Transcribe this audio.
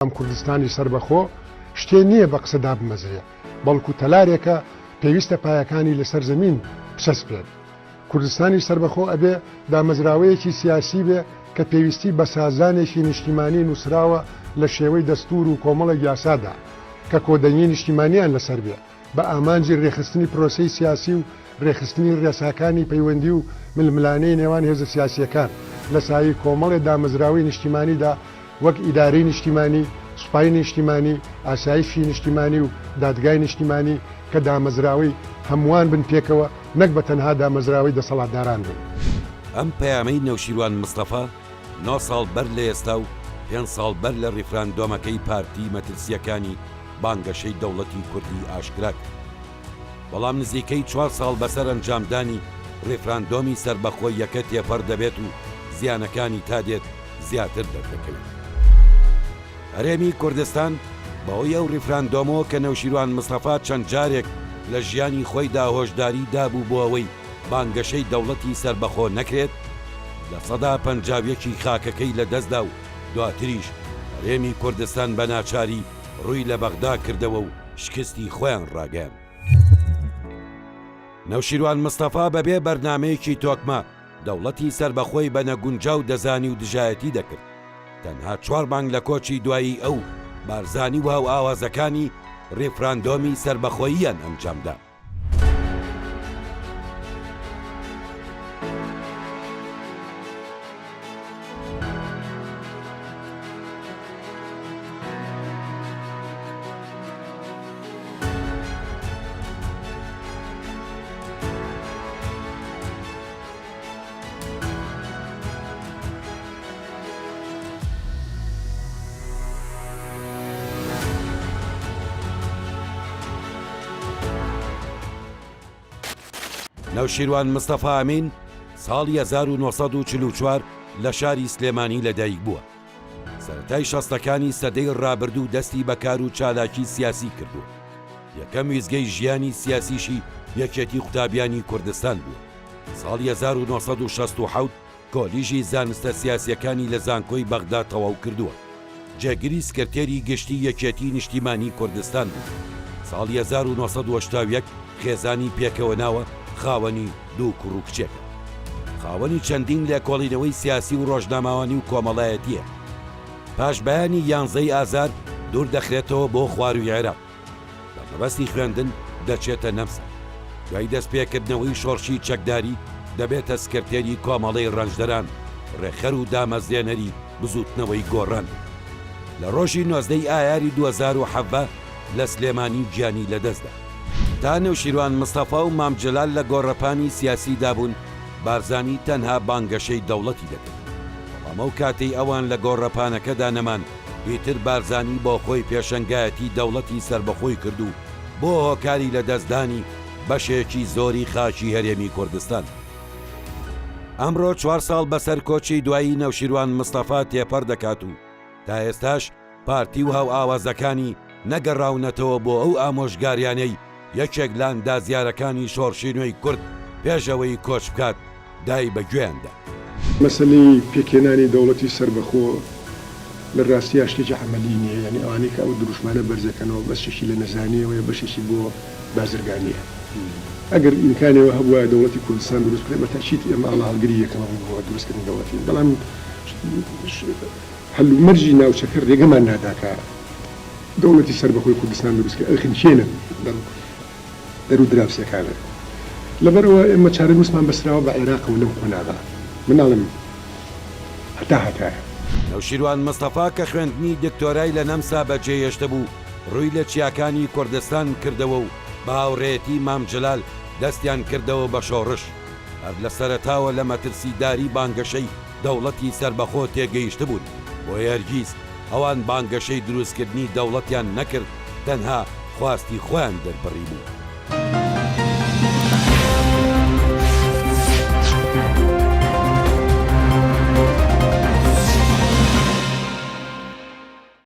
ئەم کوردستانی سربەخۆ شتێ نییە بە قسەدا بمەزرێ بەڵکو تەلارێکە پێویستە پایەکانی لەسەر زەمین پسەس بێت. کوردستانی سربەخۆ ئەبێ دامەزراوەیەکی سیاسی بێ کە پێویستی بە سازانێکی نیشتیمانی نووسراوە لە شێوەی دەستور و کۆمەڵە یاسادا کە کۆدەنگی نیشتیمانیان لەسەر بێ بە ئامانجی ڕێخستنی پرۆسەی سیاسی و ڕێخستنی ڕێساکانی پەیوەندی و ململانەی نێوان هێزە سیاسیەکان لە سایی کۆمەڵێ دامەزراوی نیشتیمانیدا وەک ئیدارەی نیشتیمانی، سوپای نیشتیمانی، ئاسایشی نیشتیمانی و دادگای نیشتیمانی کە دامەزراوی هەمووان بن پێکەوە نەک بە تەنها دامەزراوی دەسەڵاتداران بن. ئەم پەیامەی نەوشیروان مستەفا 9 ساڵ بەر لە ئێستا و 5 ساڵ بەر لە ڕیفراندۆمەکەی پارتی مەترسیەکانی بانگەشەی دەوڵەتی کوردی ئاشکرا کرد. بەڵام نزیکەی 4 ساڵ بەسەر ئەنجامدانی ڕیفراندۆمی سربەخۆی یەکە تێپەر دەبێت و زیانەکانی تا دێت زیاتر دەردەکەوێت. هەرێمی کوردستان بەهۆی ئەو ڕیفراندۆمەوە کە نەوشیروان مستەفا چەند جارێک لە ژیانی خۆیدا هۆشداری دابوو بۆ ئەوەی بانگەشەی دەوڵەتی سربەخۆ نەکرێت، لە سەدا 50 خاکەکەی لە دەستدا و دواتریش هەرێمی کوردستان بە ناچاری ڕووی لە بەغدا کردەوە و شکستی خۆیان ڕاگەیان. نەوشیروان مستەفا بەبێ بەرنامەیەکی تۆکمە دەوڵەتی سربەخۆی بە نەگونجاو دەزانی و دژایەتی دەکرد. تەنها 4 مانگ لە کۆچی دوایی ئەو بارزانی و هاو ئاوازەکانی ڕیفراندۆمی سربەخۆییان ئەنجامدا. نەوشیروان مستەفا ئەمین ساڵی 1944 لە شاری سلێمانی لەدایک بووە. سەرەتای شەستەکانی سەدەی ڕابردوو دەستی بەکار و چالاکی سیاسی کردووە. یەکەم ویزگەی ژیانی سیاسیشی یەکێتی قوتابیانی کوردستان بووە. ساڵی 1967 کۆلیژی زانستە سیاسیەکانی لە زانکۆی بەغدا تەواو کردووە. جێگیری سکرتێری گشتی یەکێتی نیشتیمانی کوردستان بوو. ساڵی 1970 خێزانی پێکەوە ناوە خاوەنی 2 کوڕ و کچێکە. خاوەنی چەندین لێکۆڵینەوەی سیاسی و ڕۆژنامەوانی و کۆمەڵایەتیە. پاش بەیانی 11 ئازار دوور دەخرێتەوە بۆ خواروی عێراق. لە مەبەستی خوێندن دەچێتە نەمسا. دوای دەستپێکردنەوەی شۆڕشی چەکداری دەبێتە سکرتێری کۆمەڵەی ڕەنجدەران، ڕێخەر و دامەزرێنەری بزوتنەوەی گۆڕان. لە ڕۆژی 19 ئایاری 2007 لە سلێمانی گیانی لەدەستدا. تا نەوشیروان مستەفا و مامجلال لە گۆڕەپانی سیاسی دابوون، بارزانی تەنها بانگەشەی دەوڵەتی دەکرد. بەڵام ئەو کاتەی ئەوان لە گۆڕەپانەکەدا نەمان، ئیتر بارزانی بۆ خۆی پێشەنگایەتی دەوڵەتی سربەخۆی کرد و بۆ هۆکاری لە دەستدانی بەشێکی زۆری خاچی هەرێمی کوردستان. ئەمڕۆ 4 ساڵ بەسەر کۆچی دوایی نەوشیروان مستەفا تێپەر دەکات و تا ئێستاش پارتی و هاو ئاوازەکانی نەگەڕاونەتەوە بۆ ئەو ئامۆژگاریانەی یەکێک لان دازیارەکانی شۆڕشینۆی کورد پێشەوەی کۆچ بکات دای بەگوێیاندا. مەسەلەی پێکێنانی دەوڵەتی سربەخۆ لە ڕاستیە شتێکی عەمەلی نییە، یعنی ئەوانەی کە ئەو دروشمانە بەرزەکەنەوە بەشێکی لە نەزانیەوە بەشێکی بۆ بازرگانیە. ئەگەر ئیمکانیەوە هەبووە دەوڵەتی کوردستان دروست بکرێت بە تاکید ئێمە ئاڵا هەڵگری یەکەمە بۆ دروستکردنی دەوڵەتی، بەڵام هەلومەرجی ناوچەکە ڕێگەمان ناداکە دەوڵەتی سربەخۆی کوردستان دروستکە ئەخینچێنن دەرو دراوسەکانە. لەبەرەوە ئێمە چارەنووسمان بەسراوە بە عێراق و لەم قۆناغا مناڵم هەتایە. نەوشیروان مستەفا کە خوێندنی دکتۆرای لە نەمسا بەجێهێشتە بوو، ڕووی لە چیاکانی کوردستان کردەوە و باوڕێتی مامجلال دەستیان کردەوە بە شۆڕش. هەر لە سەرەتاوە لە مەترسیداری بانگەشەی دەوڵەتی سربەخۆ تێگەیشتە بوون، بۆ هەرگیز ئەوان بانگەشەی دروستکردنی دەوڵەتیان نەکرد، تەنها خواستی خۆیان دەربڕی بوو.